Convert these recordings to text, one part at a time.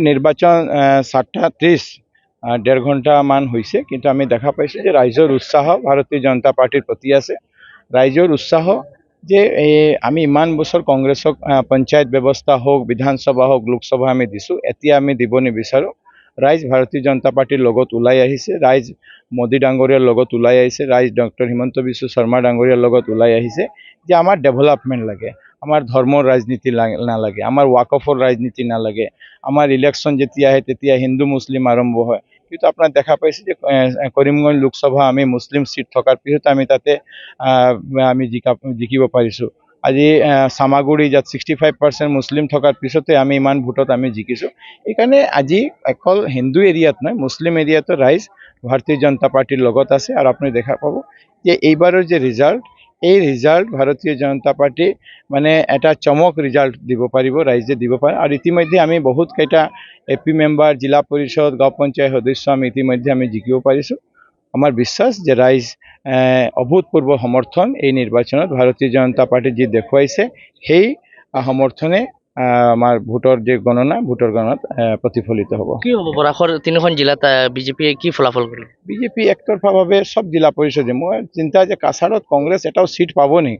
নিৰ্বাচন 7:30 1.5 ঘণ্টামান হৈছে, কিন্তু আমি দেখা পাইছোঁ যে ৰাইজৰ উৎসাহ ভাৰতীয় জনতা পাৰ্টিৰ প্ৰতি আছে। ৰাইজৰ উৎসাহ যে আমি ইমান বছৰ কংগ্ৰেছক পঞ্চায়ত ব্যৱস্থা হওক, বিধানসভা হওক, লোকসভা আমি দিছোঁ, এতিয়া আমি দিব নিবিচাৰোঁ। ৰাইজ ভাৰতীয় জনতা পাৰ্টিৰ লগত ওলাই আহিছে, ৰাইজ মোদী ডাঙৰীয়াৰ লগত ওলাই আহিছে, ৰাইজ ডক্টৰ হিমন্ত বিশ্ব শৰ্মা ডাঙৰীয়াৰ লগত ওলাই আহিছে যে আমাৰ ডেভেলপমেণ্ট লাগে, আমাৰ ধৰ্মৰ ৰাজনীতি নালাগে, আমাৰ ৱাকফৰ ৰাজনীতি নালাগে, আমাৰ ইলেকশ্যন যেতিয়া আহে তেতিয়া হিন্দু মুছলিম আৰম্ভ হয়। কিন্তু আপোনাৰ দেখা পাইছে যে কৰিমগঞ্জ লোকসভা আমি মুছলিম চিট থকাৰ পিছত আমি তাতে আমি জিকিব পাৰিছোঁ। আজি চামাগুৰি যাত 65% মুছলিম থকাৰ পিছতে আমি ইমান ভোটত আমি জিকিছোঁ। সেইকাৰণে আজি অকল হিন্দু এৰিয়াত নহয়, মুছলিম এৰিয়াতো ৰাইজ ভাৰতীয় জনতা পাৰ্টিৰ লগত আছে। আৰু আপুনি দেখা পাব যে এইবাৰৰ যে ৰিজাল্ট, এই ৰিজাল্ট ভাৰতীয় জনতা পাৰ্টি মানে এটা চমক ৰিজাল্ট দিব পাৰিব, ৰাইজে দিব পাৰে। আৰু ইতিমধ্যে আমি বহুত কেইটা AP মেম্বাৰ, জিলা পৰিষদ, গাঁও পঞ্চায়ত সদস্য আমি ইতিমধ্যে আমি জিকিব পাৰিছোঁ। আমাৰ বিশ্বাস যে ৰাইজ অভূতপূৰ্ব সমৰ্থন এই নিৰ্বাচনত ভাৰতীয় জনতা পাৰ্টি যি দেখুৱাইছে, সেই সমৰ্থনে আমাৰ ভোটৰ যে ভোটৰ গণনাত প্ৰতিফলিত হ'ব। কি হ'ব বৰাকৰ 3খন জিলাত বিজেপিয়ে কি ফলাফল কৰিব? বিজেপি একতৰফাভাৱে সব জিলা পৰিষদে, মই চিন্তা যে কাছাৰত কংগ্ৰেছ এটাও সিট পাব নেকি?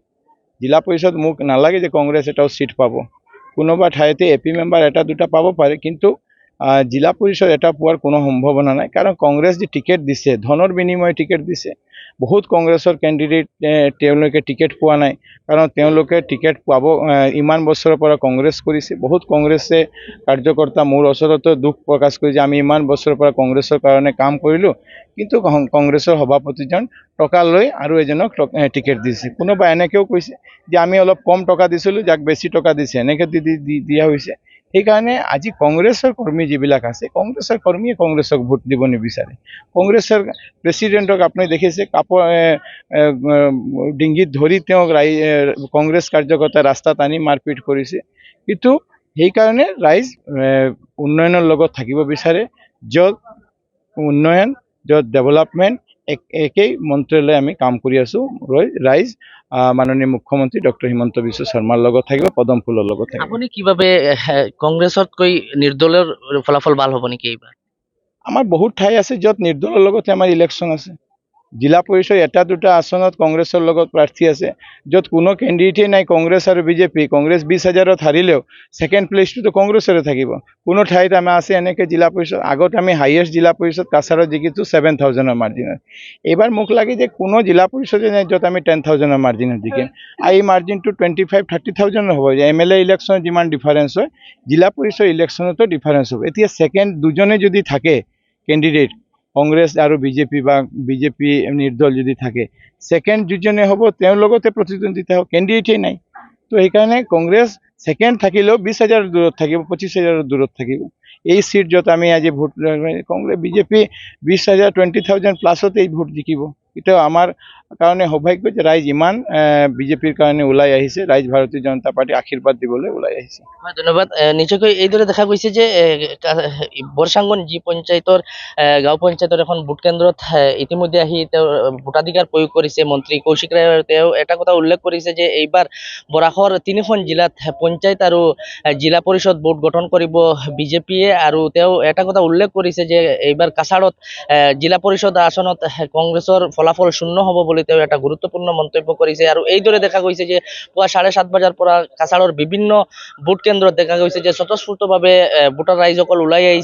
জিলা পৰিষদ মোক নালাগে যে কংগ্ৰেছ এটাও সিট পাব। কোনোবা ঠাইতে AP মেম্বাৰ এটা দুটা পাব পাৰে, কিন্তু জিলা পৰিষদ এটা পোৱাৰ কোনো সম্ভাৱনা নাই। কাৰণ কংগ্ৰেছ যে টিকেট দিছে, ধনৰ বিনিময়ে টিকেট দিছে। বহুত কংগ্ৰেছৰ কেণ্ডিডেট তেওঁলোকে টিকেট পোৱা নাই, কাৰণ তেওঁলোকে টিকেট পাব ইমান বছৰৰ পৰা কংগ্ৰেছ কৰিছে। বহুত কংগ্ৰেছে কাৰ্যকৰ্তা মোৰ ওচৰতো দুখ প্ৰকাশ কৰিছে, আমি ইমান বছৰৰ পৰা কংগ্ৰেছৰ কাৰণে কাম কৰিলোঁ, কিন্তু কংগ্ৰেছৰ সভাপতিজন টকা লৈ আৰু এজনক টিকেট দিছে। কোনোবা এনেকৈও কৈছে যে আমি অলপ কম টকা দিছিলোঁ, যাক বেছি টকা দিছে, এনেকৈ দিয়া হৈছে। সেইকাৰণে আজি কংগ্ৰেছৰ কৰ্মী যিবিলাক আছে, কংগ্ৰেছৰ কৰ্মীয়ে কংগ্ৰেছক ভোট দিব নিবিচাৰে। কংগ্ৰেছৰ প্ৰেছিডেণ্টক আপুনি দেখিছে ডিঙিত ধৰি তেওঁক কংগ্ৰেছ কাৰ্যকৰ্তা ৰাস্তাত আনি মাৰপিট কৰিছে। কিন্তু সেইকাৰণে ৰাইজ উন্নয়নৰ লগত থাকিব বিচাৰে, য'ত উন্নয়ন, য'ত ডেভেলপমেণ্ট, একেই মন্ত্ৰলৈ আমি কাম কৰি আছোঁ। ৰাইজ মাননীয় মুখ্যমন্ত্ৰী ডক্টৰ হিমন্ত বিশ্ব শৰ্মাৰ লগত থাকিব, পদম ফুলৰ লগত থাকিব। আপুনি কিভাবে কংগ্ৰেছতকৈ নিৰ্দলীয় ফলাফল ভাল হ'ব নেকি এইবাৰ? আমাৰ বহুত ঠাই আছে য'ত নিৰ্দলৰ লগতে আমাৰ ইলেকশ্যন আছে। জিলা পৰিষদ এটা দুটা আসনত কংগ্ৰেছৰ লগত প্ৰাৰ্থী আছে, য'ত কোনো কেণ্ডিডেটেই নাই কংগ্ৰেছ আৰু বিজেপি। কংগ্ৰেছ 20,000ত হাৰিলেও ছেকেণ্ড প্লেচটোতো কংগ্ৰেছৰে থাকিব। কোনো ঠাইত আমাৰ আছে এনেকৈ জিলা পৰিষদ। আগত আমি হাইয়েষ্ট জিলা পৰিষদ কাছাৰত জিকিছোঁ 7,000ৰ মাৰ্জিনত। এইবাৰ মোক লাগে যে কোনো জিলা পৰিষদে নাই য'ত আমি 10,000ৰ মাৰ্জিনত জিকিম। আৰু এই মাৰ্জিনটো 25-30,000 হ'ব। MLA ইলেকশ্যনত যিমান ডিফাৰেঞ্চ হয়, জিলা পৰিষদ ইলেকশ্যনতো ডিফাৰেঞ্চ হ'ব। এতিয়া ছেকেণ্ড দুজনে যদি থাকে কেণ্ডিডেট, কংগ্ৰেছ আৰু বিজেপি বা বিজেপি নিৰ্দল যদি থাকে, ছেকেণ্ড যিজনে হ'ব তেওঁৰ লগতে প্ৰতিদ্বন্দ্বিতা হ'ব, কেণ্ডিডেটেই নাই। তো সেইকাৰণে কংগ্ৰেছ ছেকেণ্ড থাকিলেও 20,000 দূৰত থাকিব, 25,000 দূৰত থাকিব। এই চিট য'ত আমি আজি ভোট, কংগ্ৰেছ বিজেপি 20,000 20,000 প্লাছতে এই ভোট জিকিব। এতিয়া আমাৰ কাৰণে সৌভাগ্য যে ৰাইজ ইমান বিজেপিৰ কাৰণে ওলাই আহিছে, ৰাইজ ভাৰতীয় জনতা পাৰ্টি আশীৰ্বাদ দিবলৈ ওলাই আহিছে। হয়, ধন্যবাদ। নিশ্চয়কৈ এইদৰে দেখা গৈছে যে বৰচাংগন যি পঞ্চায়তৰ গাঁও পঞ্চায়তৰ এখন ভোট কেন্দ্ৰত ইতিমধ্যে আহি তেওঁ ভোটাধিকাৰ প্ৰয়োগ কৰিছে মন্ত্ৰী কৌশিক ৰায়। তেওঁ এটা কথা উল্লেখ কৰিছে যে এইবাৰ বৰাকৰ 3খন জিলাত পঞ্চায়ত আৰু জিলা পৰিষদ বোৰ্ড গঠন কৰিব বিজেপিয়ে। আৰু তেওঁ এটা কথা উল্লেখ কৰিছে যে এইবাৰ কাছাৰত জিলা পৰিষদ আসনত কংগ্ৰেছৰ ফলাফল শূন্য হ'ব বুলি তেওঁ এটা গুৰুত্বপূৰ্ণ মন্তব্য কৰিছে। আৰু এইদৰে দেখা গৈছে যে পুৱা 7:30 বজাৰ পৰা কাছাৰৰ বিভিন্ন ভোট কেন্দ্ৰত দেখা গৈছে যে স্বতঃস্ফূৰ্তভাৱে ভোটাৰ ৰাইজসকল ওলাই আহিছে।